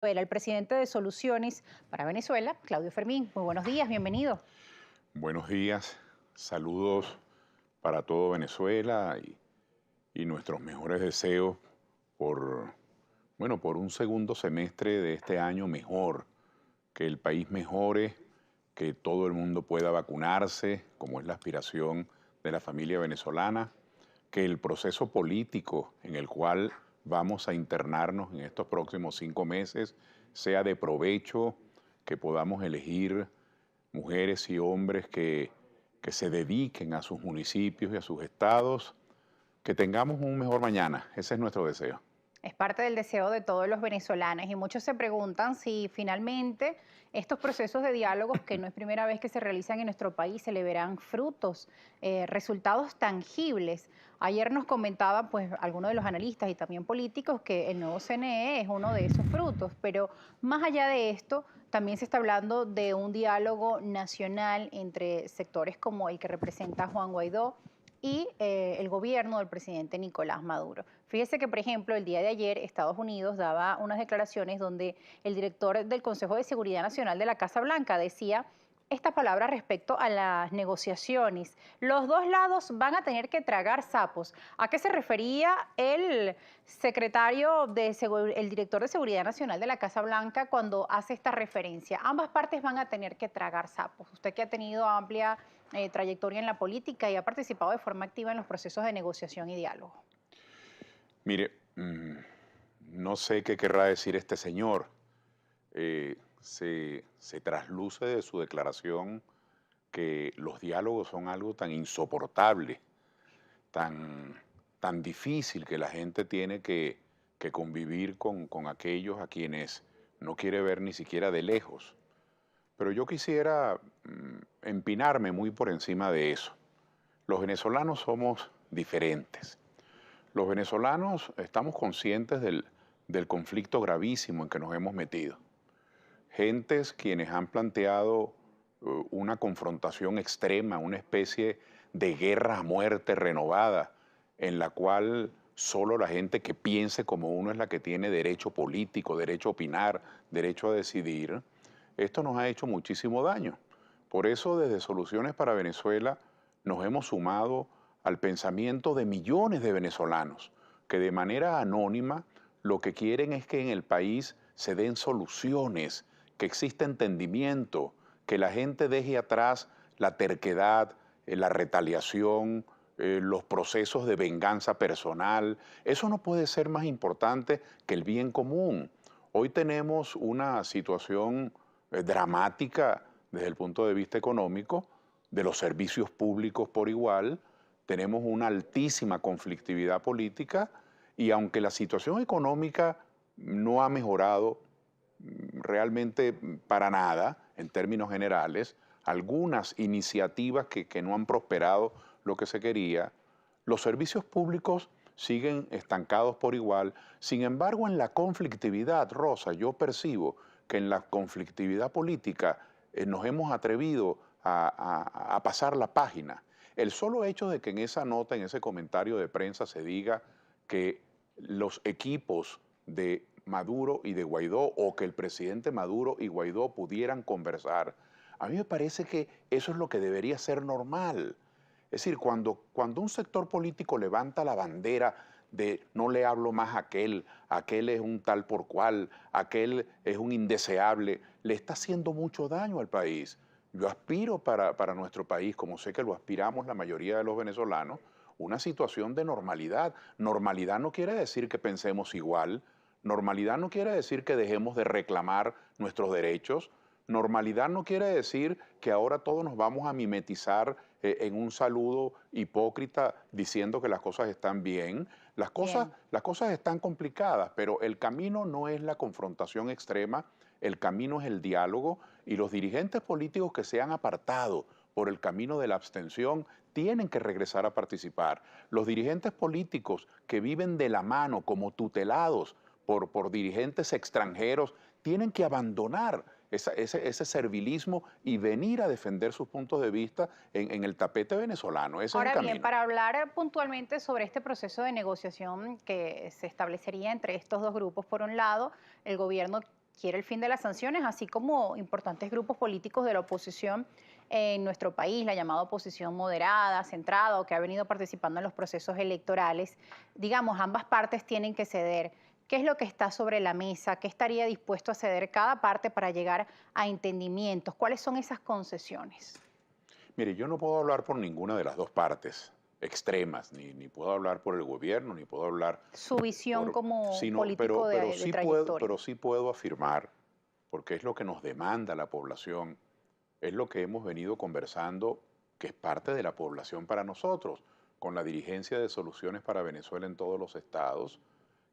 Era el presidente de Soluciones para Venezuela, Claudio Fermín. Muy buenos días, bienvenido. Buenos días, saludos para todo Venezuela y nuestros mejores deseos por, por un segundo semestre de este año mejor, que el país mejore, que todo el mundo pueda vacunarse, como es la aspiración de la familia venezolana, que el proceso político en el cual vamos a internarnos en estos próximos 5 meses sea de provecho, que podamos elegir mujeres y hombres que se dediquen a sus municipios y a sus estados, que tengamos un mejor mañana. Ese es nuestro deseo. Es parte del deseo de todos los venezolanos y muchos se preguntan si finalmente estos procesos de diálogos, que no es primera vez que se realizan en nuestro país, se le verán frutos, resultados tangibles. Ayer nos comentaban pues algunos de los analistas y también políticos que el nuevo CNE es uno de esos frutos, pero más allá de esto, también se está hablando de un diálogo nacional entre sectores como el que representa Juan Guaidó y el gobierno del presidente Nicolás Maduro. Fíjese que, por ejemplo, el día de ayer Estados Unidos daba unas declaraciones donde el director del Consejo de Seguridad Nacional de la Casa Blanca decía esta palabra respecto a las negociaciones. Los dos lados van a tener que tragar sapos. ¿A qué se refería el el director de Seguridad Nacional de la Casa Blanca cuando hace esta referencia? Ambas partes van a tener que tragar sapos. Usted que ha tenido amplia trayectoria en la política y ha participado de forma activa en los procesos de negociación y diálogo. Mire, no sé qué querrá decir este señor. Se trasluce de su declaración que los diálogos son algo tan insoportable, tan, tan difícil que la gente tiene que convivir con aquellos a quienes no quiere ver ni siquiera de lejos. Pero yo quisiera empinarme muy por encima de eso. Los venezolanos somos diferentes. Los venezolanos estamos conscientes del conflicto gravísimo en que nos hemos metido. Gentes quienes han planteado una confrontación extrema, una especie de guerra a muerte renovada, en la cual solo la gente que piense como uno es la que tiene derecho político, derecho a opinar, derecho a decidir. Esto nos ha hecho muchísimo daño. Por eso desde Soluciones para Venezuela nos hemos sumado al pensamiento de millones de venezolanos que de manera anónima lo que quieren es que en el país se den soluciones, que exista entendimiento, que la gente deje atrás la terquedad, la retaliación, los procesos de venganza personal. Eso no puede ser más importante que el bien común. Hoy tenemos una situación dramática desde el punto de vista económico, de los servicios públicos por igual, tenemos una altísima conflictividad política y aunque la situación económica no ha mejorado realmente para nada en términos generales, algunas iniciativas que no han prosperado lo que se quería, los servicios públicos siguen estancados por igual. Sin embargo, en la conflictividad, Rosa, yo percibo que en la conflictividad política nos hemos atrevido a pasar la página. El solo hecho de que en esa nota, en ese comentario de prensa se diga que los equipos de Maduro y de Guaidó o que el presidente Maduro y Guaidó pudieran conversar, a mí me parece que eso es lo que debería ser normal. Es decir, cuando un sector político levanta la bandera de no le hablo más a aquel es un tal por cual, aquel es un indeseable, le está haciendo mucho daño al país. Yo aspiro para nuestro país, como sé que lo aspiramos la mayoría de los venezolanos, una situación de normalidad. Normalidad no quiere decir que pensemos igual, normalidad no quiere decir que dejemos de reclamar nuestros derechos, normalidad no quiere decir que ahora todos nos vamos a mimetizar en un saludo hipócrita diciendo que las cosas están bien. Bien. Las cosas están complicadas, pero el camino no es la confrontación extrema, el camino es el diálogo y los dirigentes políticos que se han apartado por el camino de la abstención tienen que regresar a participar. Los dirigentes políticos que viven de la mano como tutelados por dirigentes extranjeros tienen que abandonar ese servilismo y venir a defender sus puntos de vista en el tapete venezolano. Ese es el Ahora bien, camino. para hablar puntualmente sobre este proceso de negociación que se establecería entre estos dos grupos, por un lado, el gobierno quiere el fin de las sanciones, así como importantes grupos políticos de la oposición en nuestro país, la llamada oposición moderada, centrada o que ha venido participando en los procesos electorales. Digamos, ambas partes tienen que ceder. ¿Qué es lo que está sobre la mesa? ¿Qué estaría dispuesto a ceder cada parte para llegar a entendimientos? ¿Cuáles son esas concesiones? Mire, yo no puedo hablar por ninguna de las dos partes extremas, ni puedo hablar por el gobierno, ni puedo hablar Su visión por, como sino, político de pero trayectoria. sí puedo afirmar, porque es lo que nos demanda la población, es lo que hemos venido conversando, que es parte de la población para nosotros, con la dirigencia de Soluciones para Venezuela en todos los estados,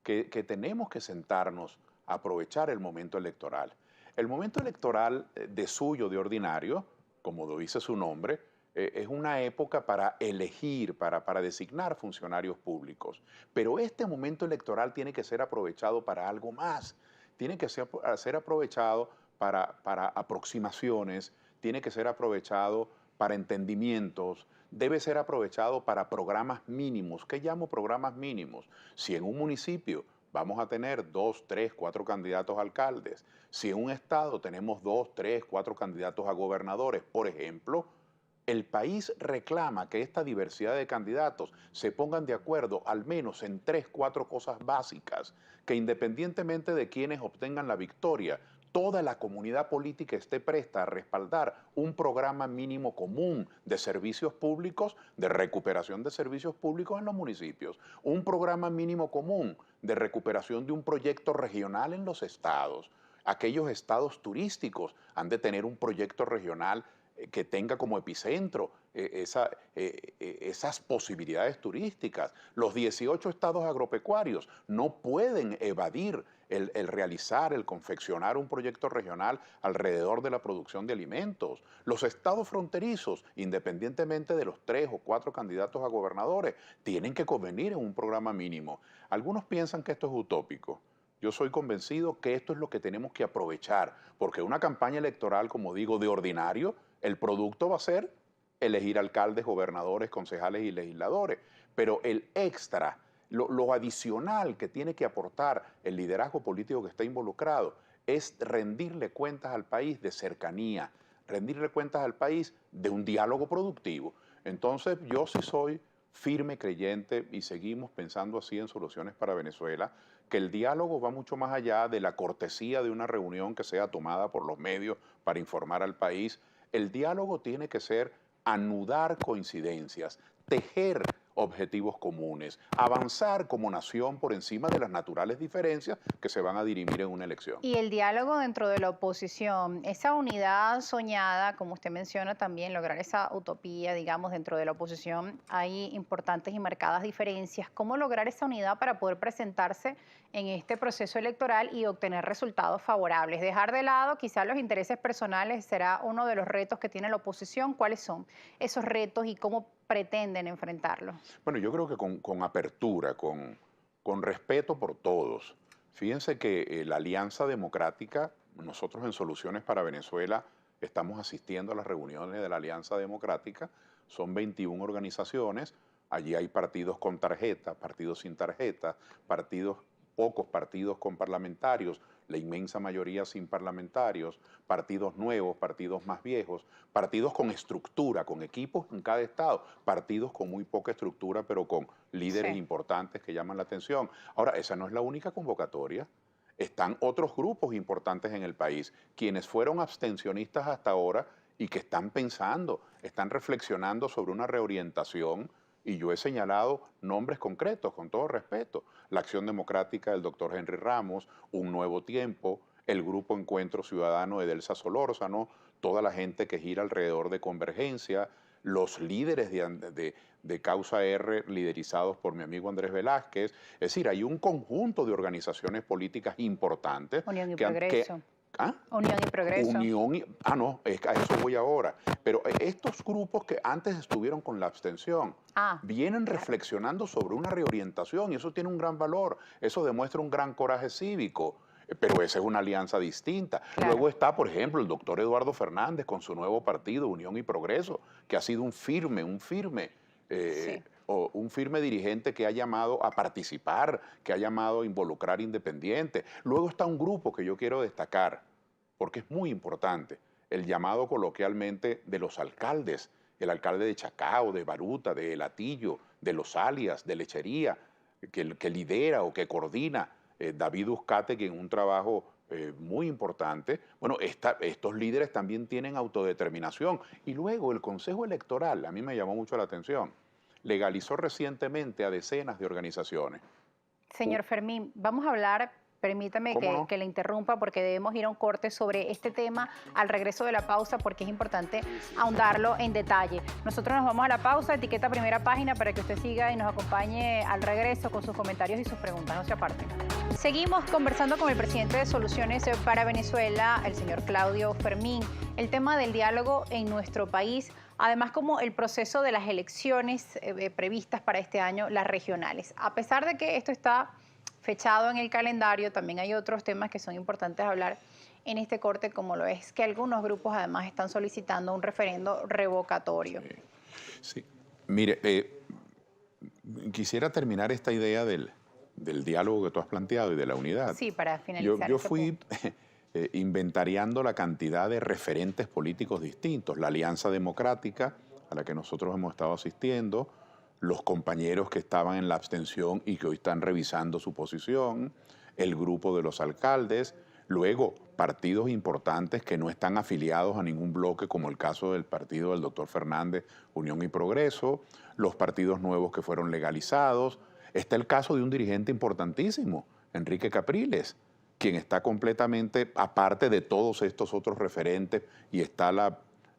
que tenemos que sentarnos a aprovechar el momento electoral. El momento electoral de suyo, de ordinario, como lo dice su nombre, es una época para elegir, para designar funcionarios públicos. Pero este momento electoral tiene que ser aprovechado para algo más. Tiene que ser aprovechado para aproximaciones, tiene que ser aprovechado para entendimientos, debe ser aprovechado para programas mínimos. ¿Qué llamo programas mínimos? Si en un municipio vamos a tener 2, 3, 4 candidatos a alcaldes, si en un estado tenemos 2, 3, 4 candidatos a gobernadores, por ejemplo, el país reclama que esta diversidad de candidatos se pongan de acuerdo al menos en 3, 4 cosas básicas, que independientemente de quienes obtengan la victoria, toda la comunidad política esté presta a respaldar un programa mínimo común de servicios públicos, de recuperación de servicios públicos en los municipios, un programa mínimo común de recuperación de un proyecto regional en los estados. Aquellos estados turísticos han de tener un proyecto regional que tenga como epicentro esas posibilidades turísticas. Los 18 estados agropecuarios no pueden evadir el realizar, el confeccionar un proyecto regional alrededor de la producción de alimentos. Los estados fronterizos, independientemente de los 3 o 4 candidatos a gobernadores, tienen que convenir en un programa mínimo. Algunos piensan que esto es utópico. Yo soy convencido que esto es lo que tenemos que aprovechar, porque una campaña electoral, como digo, de ordinario, el producto va a ser elegir alcaldes, gobernadores, concejales y legisladores, pero el extra, lo adicional que tiene que aportar el liderazgo político que está involucrado es rendirle cuentas al país de cercanía, rendirle cuentas al país de un diálogo productivo. Entonces yo sí soy firme creyente y seguimos pensando así en Soluciones para Venezuela, que el diálogo va mucho más allá de la cortesía de una reunión que sea tomada por los medios para informar al país. El diálogo tiene que ser anudar coincidencias, tejer objetivos comunes, avanzar como nación por encima de las naturales diferencias que se van a dirimir en una elección. Y el diálogo dentro de la oposición, esa unidad soñada, como usted menciona también, lograr esa utopía, digamos, dentro de la oposición, hay importantes y marcadas diferencias. ¿Cómo lograr esa unidad para poder presentarse en este proceso electoral y obtener resultados favorables? Dejar de lado quizás los intereses personales será uno de los retos que tiene la oposición. ¿Cuáles son esos retos y cómo pretenden enfrentarlos? Bueno, yo creo que con apertura, con respeto por todos. Fíjense que la Alianza Democrática, nosotros en Soluciones para Venezuela estamos asistiendo a las reuniones de la Alianza Democrática, son 21 organizaciones, allí hay partidos con tarjeta, partidos sin tarjeta, partidos, pocos partidos con parlamentarios, la inmensa mayoría sin parlamentarios, partidos nuevos, partidos más viejos, partidos con estructura, con equipos en cada estado, partidos con muy poca estructura, pero con líderes Sí. importantes que llaman la atención. Ahora, esa no es la única convocatoria. Están otros grupos importantes en el país, quienes fueron abstencionistas hasta ahora y que están pensando, están reflexionando sobre una reorientación, y yo he señalado nombres concretos, con todo respeto. La Acción Democrática del doctor Henry Ramos, Un Nuevo Tiempo, el Grupo Encuentro Ciudadano de Delsa Solórzano, toda la gente que gira alrededor de Convergencia, los líderes de Causa R liderizados por mi amigo Andrés Velázquez. Es decir, hay un conjunto de organizaciones políticas importantes Unión y que progreso. ¿ah? Unión y progreso. No, a eso voy ahora. Pero estos grupos que antes estuvieron con la abstención, Ah, vienen claro. reflexionando sobre una reorientación y eso tiene un gran valor, eso demuestra un gran coraje cívico, pero esa es una alianza distinta. Claro. Luego está, por ejemplo, el doctor Eduardo Fernández con su nuevo partido, Unión y Progreso, que ha sido un firme Sí. o un firme dirigente que ha llamado a participar, que ha llamado a involucrar independientes. Luego está un grupo que yo quiero destacar, porque es muy importante, el llamado coloquialmente de los alcaldes, el alcalde de Chacao, de Baruta, de El Hatillo, de Los Alias, de Lechería, que lidera o que coordina David Uzcategui en un trabajo muy importante. Bueno, estos líderes también tienen autodeterminación. Y luego el Consejo Electoral, a mí me llamó mucho la atención, legalizó recientemente a decenas de organizaciones. Señor Fermín, vamos a hablar, permítame ¿Cómo no? que le interrumpa porque debemos ir a un corte sobre este tema al regreso de la pausa porque es importante ahondarlo en detalle. Nosotros nos vamos a la pausa, etiqueta primera página para que usted siga y nos acompañe al regreso con sus comentarios y sus preguntas, no se aparten. Seguimos conversando con el presidente de Soluciones para Venezuela, el señor Claudio Fermín, el tema del diálogo en nuestro país, además como el proceso de las elecciones previstas para este año, las regionales. A pesar de que esto está fechado en el calendario, también hay otros temas que son importantes hablar en este corte, como lo es que algunos grupos además están solicitando un referendo revocatorio. Sí. Mire, quisiera terminar esta idea del diálogo que tú has planteado y de la unidad. Sí, para finalizar. Yo fui inventariando la cantidad de referentes políticos distintos, la Alianza Democrática, a la que nosotros hemos estado asistiendo, los compañeros que estaban en la abstención y que hoy están revisando su posición, el grupo de los alcaldes, luego partidos importantes que no están afiliados a ningún bloque, como el caso del partido del doctor Fernández, Unión y Progreso, los partidos nuevos que fueron legalizados. Está el caso de un dirigente importantísimo, Enrique Capriles, quien está completamente aparte de todos estos otros referentes y está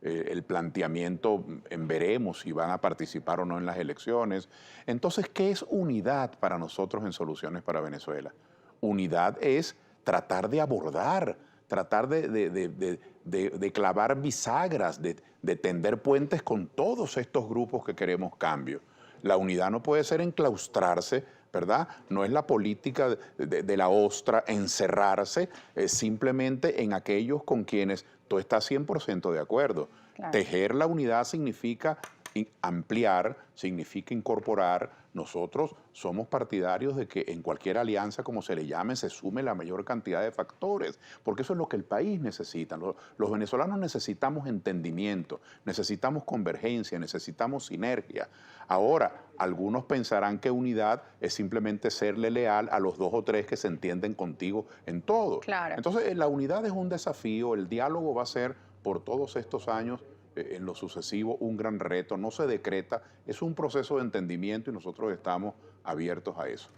el planteamiento en veremos si van a participar o no en las elecciones. Entonces, ¿qué es unidad para nosotros en Soluciones para Venezuela? Unidad es tratar de abordar, tratar de clavar bisagras, de tender puentes con todos estos grupos que queremos cambio. La unidad no puede ser enclaustrarse, ¿verdad? No es la política de la ostra encerrarse simplemente en aquellos con quienes tú estás 100% de acuerdo. Claro. Tejer la unidad significa ampliar, significa incorporar. Nosotros somos partidarios de que en cualquier alianza, como se le llame, se sume la mayor cantidad de factores, porque eso es lo que el país necesita. Los venezolanos necesitamos entendimiento, necesitamos convergencia, necesitamos sinergia. Ahora, algunos pensarán que unidad es simplemente serle leal a los 2 o 3 que se entienden contigo en todo. Claro. Entonces, la unidad es un desafío, el diálogo va a ser por todos estos años en lo sucesivo un gran reto, no se decreta, es un proceso de entendimiento y nosotros estamos abiertos a eso.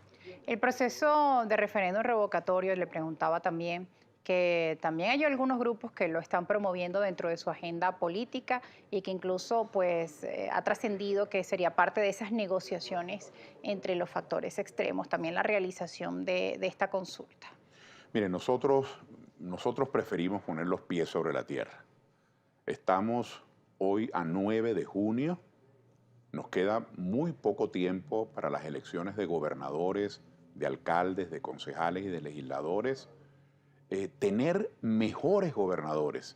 El proceso de referéndum revocatorio, le preguntaba también, que también hay algunos grupos que lo están promoviendo dentro de su agenda política y que incluso pues ha trascendido que sería parte de esas negociaciones entre los factores extremos, también la realización de esta consulta. Mire, nosotros preferimos poner los pies sobre la tierra. Estamos hoy a 9 de junio, nos queda muy poco tiempo para las elecciones de gobernadores, de alcaldes, de concejales y de legisladores. Tener mejores gobernadores,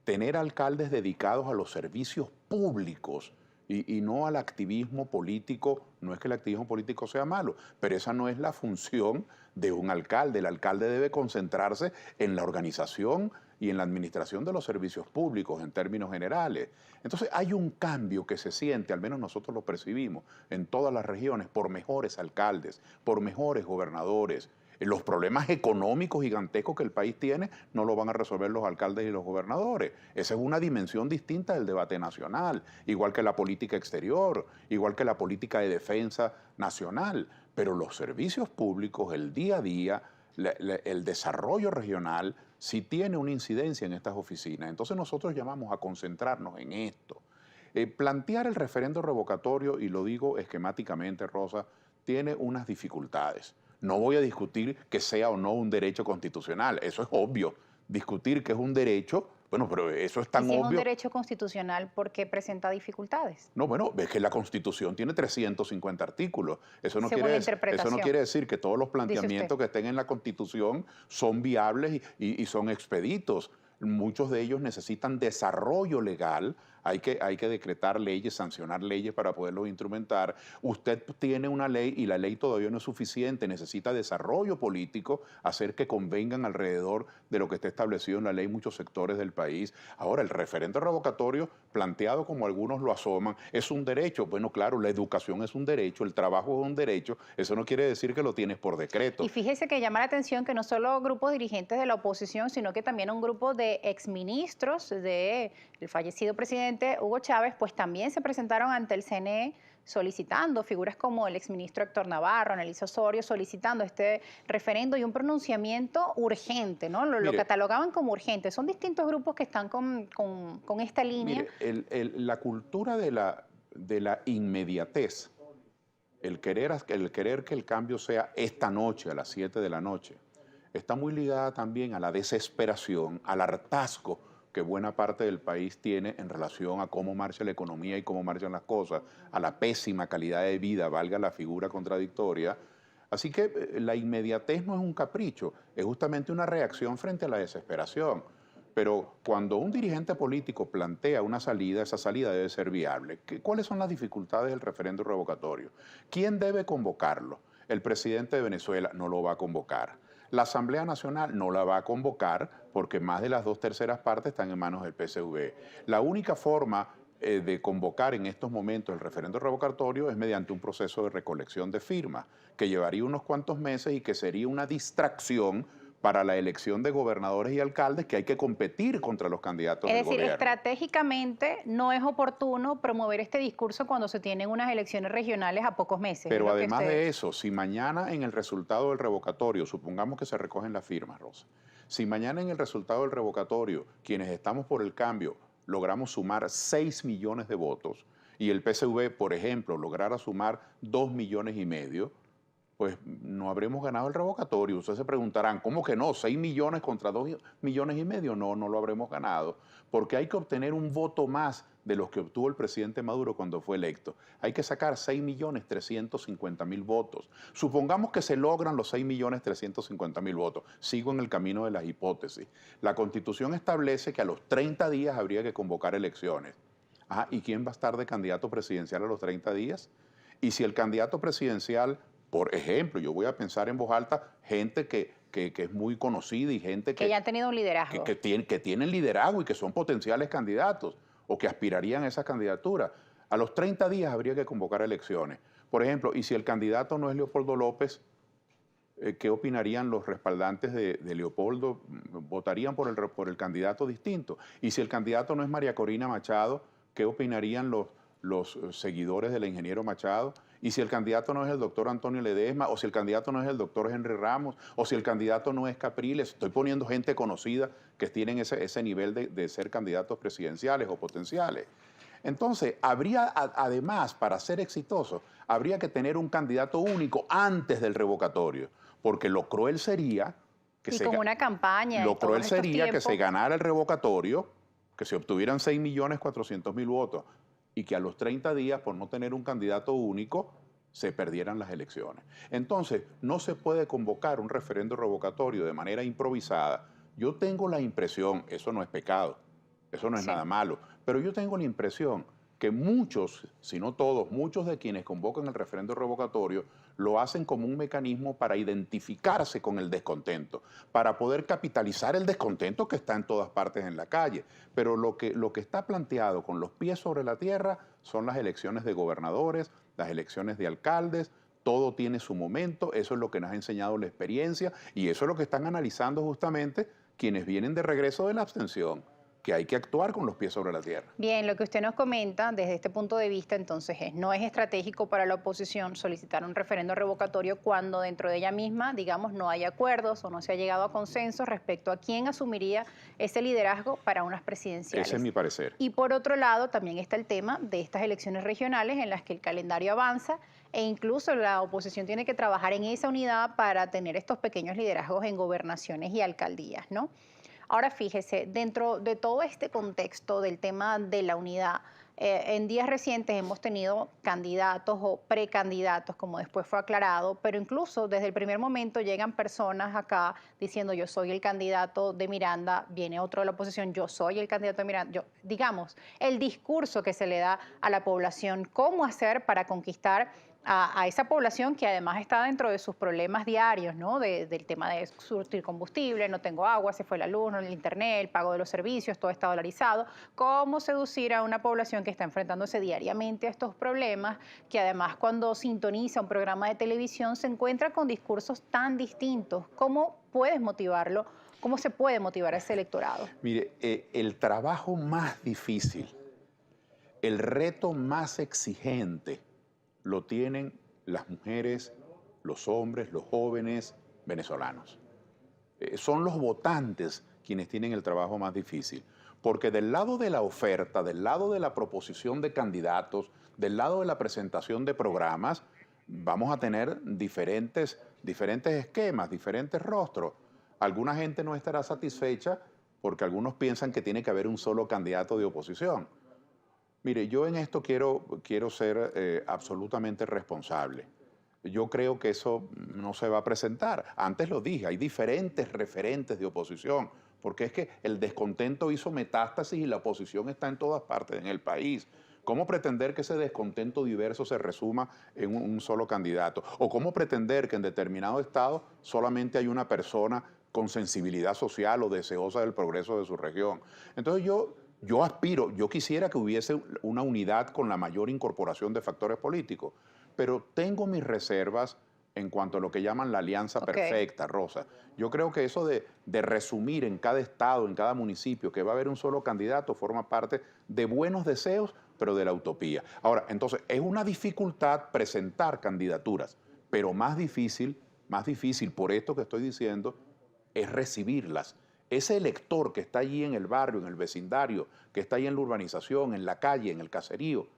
tener alcaldes dedicados a los servicios públicos y no al activismo político. No es que el activismo político sea malo, pero esa no es la función de un alcalde. El alcalde debe concentrarse en la organización y en la administración de los servicios públicos en términos generales. Entonces hay un cambio que se siente, al menos nosotros lo percibimos, en todas las regiones, por mejores alcaldes, por mejores gobernadores. Los problemas económicos gigantescos que el país tiene no lo van a resolver los alcaldes y los gobernadores. Esa es una dimensión distinta del debate nacional, igual que la política exterior, igual que la política de defensa nacional. Pero los servicios públicos, el día a día, el desarrollo regional, sí tiene una incidencia en estas oficinas. Entonces nosotros llamamos a concentrarnos en esto. Plantear el referendo revocatorio, y lo digo esquemáticamente, Rosa, tiene unas dificultades. No voy a discutir que sea o no un derecho constitucional, eso es obvio. Discutir que es un derecho, bueno, pero eso es tan obvio. Si es un obvio. derecho constitucional, ¿por qué presenta dificultades? No, bueno, es que la Constitución tiene 350 artículos. Eso no Según quiere decir que todos los planteamientos que estén en la Constitución son viables y son expeditos. muchos de ellos necesitan desarrollo legal, hay que decretar leyes, sancionar leyes para poderlos instrumentar. Usted tiene una ley y la ley todavía no es suficiente, necesita desarrollo político, hacer que convengan alrededor de lo que está establecido en la ley muchos sectores del país. Ahora, el referendo revocatorio, planteado como algunos lo asoman, es un derecho. Bueno, claro, la educación es un derecho, el trabajo es un derecho, eso no quiere decir que lo tienes por decreto. Y fíjese que llama la atención que no solo grupos dirigentes de la oposición, sino que también un grupo de exministros del fallecido presidente Hugo Chávez, pues también se presentaron ante el CNE solicitando, figuras como el exministro Héctor Navarro, Annalisa Osorio, solicitando este referendo y un pronunciamiento urgente, ¿no? Lo Mire, catalogaban como urgente. Son distintos grupos que están con esta línea. mire, la cultura de la inmediatez, el querer que el cambio sea esta noche, a las 7 de la noche, está muy ligada también a la desesperación, al hartazgo que buena parte del país tiene en relación a cómo marcha la economía y cómo marchan las cosas, a la pésima calidad de vida, valga la figura contradictoria. Así que la inmediatez no es un capricho, es justamente una reacción frente a la desesperación. Pero cuando un dirigente político plantea una salida, esa salida debe ser viable. ¿Cuáles son las dificultades del referendo revocatorio? ¿Quién debe convocarlo? El presidente de Venezuela no lo va a convocar. La Asamblea Nacional no la va a convocar porque más de las 2/3 partes están en manos del PSV. La única forma de convocar en estos momentos el referendo revocatorio es mediante un proceso de recolección de firmas que llevaría unos cuantos meses y que sería una distracción para la elección de gobernadores y alcaldes, que hay que competir contra los candidatos Es del decir, gobierno. estratégicamente no es oportuno promover este discurso cuando se tienen unas elecciones regionales a pocos meses. Es Pero lo que además usted... de eso, si mañana en el resultado del revocatorio, supongamos que se recogen las firmas, Rosa, si mañana en el resultado del revocatorio, quienes estamos por el cambio, logramos sumar 6 millones de votos y el PSV, por ejemplo, lograra sumar 2,5 millones, pues no habremos ganado el revocatorio. Ustedes se preguntarán, ¿cómo que no? 6 millones contra 2,5 millones. No, no lo habremos ganado, porque hay que obtener un voto más de los que obtuvo el presidente Maduro cuando fue electo. Hay que sacar 6,350,000 votos. Supongamos que se logran los 6,350,000 votos. Sigo en el camino de las hipótesis. La Constitución establece que a los 30 días habría que convocar elecciones. Ajá, ¿y quién va a estar de candidato presidencial a los 30 días? Y si el candidato presidencial, por ejemplo, yo voy a pensar en voz alta, gente que es muy conocida y gente que ya han tenido un liderazgo. que tienen liderazgo y que son potenciales candidatos o que aspirarían a esa candidatura. A los 30 días habría que convocar elecciones. Por ejemplo, y si el candidato no es Leopoldo López, ¿qué opinarían los respaldantes de Leopoldo? ¿Votarían por el candidato distinto? Y si el candidato no es María Corina Machado, ¿qué opinarían los seguidores del ingeniero Machado? Y si el candidato no es el doctor Antonio Ledesma, o si el candidato no es el doctor Henry Ramos, o si el candidato no es Capriles, estoy poniendo gente conocida que tienen ese nivel de ser candidatos presidenciales o potenciales. Entonces, además, para ser exitoso, habría que tener un candidato único antes del revocatorio, porque lo cruel sería y con una campaña. Lo cruel sería que se ganara el revocatorio, que se obtuvieran 6,400,000 votos y que a los 30 días, por no tener un candidato único, se perdieran las elecciones. Entonces, no se puede convocar un referendo revocatorio de manera improvisada. Yo tengo la impresión, eso no es pecado, eso no es nada malo, pero yo tengo la impresión que muchos, si no todos, muchos de quienes convocan el referendo revocatorio lo hacen como un mecanismo para identificarse con el descontento, para poder capitalizar el descontento que está en todas partes en la calle. Pero lo que está planteado con los pies sobre la tierra son las elecciones de gobernadores, las elecciones de alcaldes. Todo tiene su momento, eso es lo que nos ha enseñado la experiencia y eso es lo que están analizando justamente quienes vienen de regreso de la abstención, que hay que actuar con los pies sobre la tierra. Bien, lo que usted nos comenta desde este punto de vista entonces no es estratégico para la oposición solicitar un referendo revocatorio cuando dentro de ella misma, digamos, no hay acuerdos o no se ha llegado a consenso respecto a quién asumiría ese liderazgo para unas presidenciales. Ese es mi parecer. Y por otro lado también está el tema de estas elecciones regionales en las que el calendario avanza e incluso la oposición tiene que trabajar en esa unidad para tener estos pequeños liderazgos en gobernaciones y alcaldías, ¿no? Ahora fíjese, dentro de todo este contexto del tema de la unidad, en días recientes hemos tenido candidatos o precandidatos, como después fue aclarado, pero incluso desde el primer momento llegan personas acá diciendo yo soy el candidato de Miranda, viene otro de la oposición, yo soy el candidato de Miranda. Digamos, el discurso que se le da a la población, cómo hacer para conquistar a esa población que además está dentro de sus problemas diarios, ¿no? Del tema de surtir combustible, no tengo agua, se fue la luz, no el internet, el pago de los servicios, todo está dolarizado. ¿Cómo seducir a una población que está enfrentándose diariamente a estos problemas, que además cuando sintoniza un programa de televisión se encuentra con discursos tan distintos? ¿Cómo puedes motivarlo? ¿Cómo se puede motivar a ese electorado? Mire, el trabajo más difícil, el reto más exigente, lo tienen las mujeres, los hombres, los jóvenes venezolanos. Son los votantes quienes tienen el trabajo más difícil, porque del lado de la oferta, del lado de la proposición de candidatos, del lado de la presentación de programas, vamos a tener diferentes esquemas, diferentes rostros. Alguna gente no estará satisfecha porque algunos piensan que tiene que haber un solo candidato de oposición. Mire, yo en esto quiero ser absolutamente responsable. Yo creo que eso no se va a presentar. Antes lo dije, hay diferentes referentes de oposición, porque es que el descontento hizo metástasis y la oposición está en todas partes en el país. ¿Cómo pretender que ese descontento diverso se resuma en un solo candidato? ¿O cómo pretender que en determinado estado solamente hay una persona con sensibilidad social o deseosa del progreso de su región? Entonces yo quisiera que hubiese una unidad con la mayor incorporación de factores políticos, pero tengo mis reservas en cuanto a lo que llaman la alianza Ok. perfecta, Rosa. Yo creo que eso de resumir en cada estado, en cada municipio, que va a haber un solo candidato, forma parte de buenos deseos, pero de la utopía. Ahora, entonces, es una dificultad presentar candidaturas, pero más difícil por esto que estoy diciendo, es recibirlas. Ese elector que está allí en el barrio, en el vecindario, que está allí en la urbanización, en la calle, en el caserío,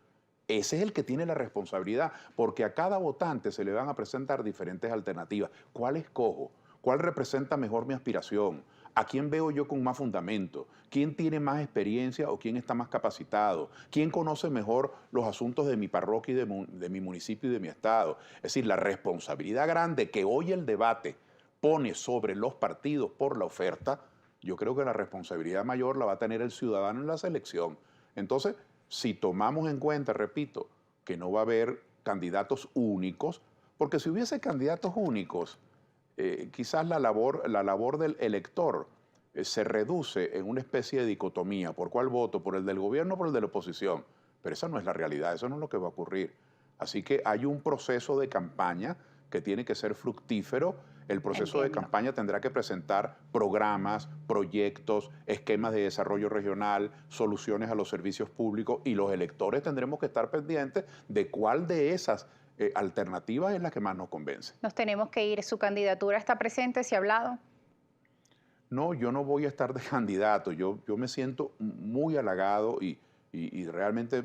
ese es el que tiene la responsabilidad, porque a cada votante se le van a presentar diferentes alternativas. ¿Cuál escojo? ¿Cuál representa mejor mi aspiración? ¿A quién veo yo con más fundamento? ¿Quién tiene más experiencia o quién está más capacitado? ¿Quién conoce mejor los asuntos de mi parroquia y de mi municipio y de mi estado? Es decir, la responsabilidad grande que hoy el debate pone sobre los partidos por la oferta, yo creo que la responsabilidad mayor la va a tener el ciudadano en la selección. Entonces, si tomamos en cuenta, repito, que no va a haber candidatos únicos, porque si hubiese candidatos únicos, quizás la labor del elector se reduce en una especie de dicotomía, ¿por cuál voto? ¿Por el del gobierno o por el de la oposición? Pero esa no es la realidad, eso no es lo que va a ocurrir. Así que hay un proceso de campaña que tiene que ser fructífero. El proceso de Entiendo. campaña tendrá que presentar programas, proyectos, esquemas de desarrollo regional, soluciones a los servicios públicos y los electores tendremos que estar pendientes de cuál de esas alternativas es la que más nos convence. Nos tenemos que ir. ¿Su candidatura está presente? ¿Se ha hablado? No, yo no voy a estar de candidato. Yo me siento muy halagado y realmente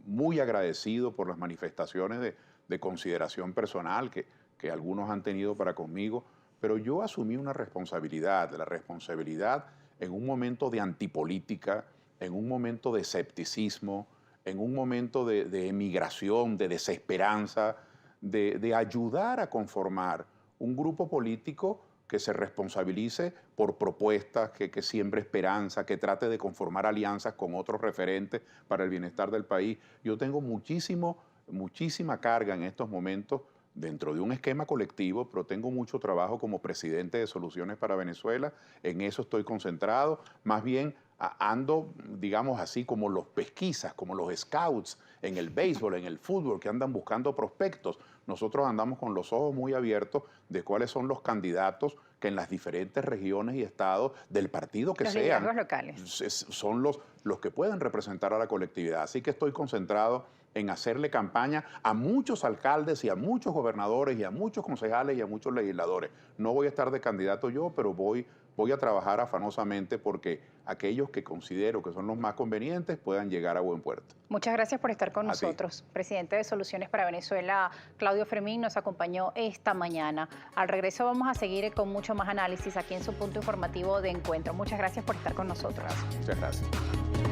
muy agradecido por las manifestaciones de consideración personal que algunos han tenido para conmigo, pero yo asumí una responsabilidad, la responsabilidad en un momento de antipolítica, en un momento de escepticismo, en un momento de emigración, de desesperanza, de ayudar a conformar un grupo político que se responsabilice por propuestas, que siembre esperanza, que trate de conformar alianzas con otros referentes para el bienestar del país. Yo tengo muchísima carga en estos momentos dentro de un esquema colectivo, pero tengo mucho trabajo como presidente de Soluciones para Venezuela. En eso estoy concentrado. Más bien ando, digamos así, como los pesquisas, como los scouts en el béisbol, en el fútbol, que andan buscando prospectos. Nosotros andamos con los ojos muy abiertos de cuáles son los candidatos que en las diferentes regiones y estados del partido que Los sean, liderazgos locales. son los que pueden representar a la colectividad. Así que estoy concentrado en hacerle campaña a muchos alcaldes y a muchos gobernadores y a muchos concejales y a muchos legisladores. No voy a estar de candidato yo, pero voy a trabajar afanosamente porque aquellos que considero que son los más convenientes puedan llegar a buen puerto. Muchas gracias por estar con A ti. nosotros. Presidente de Soluciones para Venezuela, Claudio Fermín, nos acompañó esta mañana. Al regreso vamos a seguir con mucho más análisis aquí en su punto informativo de encuentro. Muchas gracias por estar con nosotros. Muchas gracias.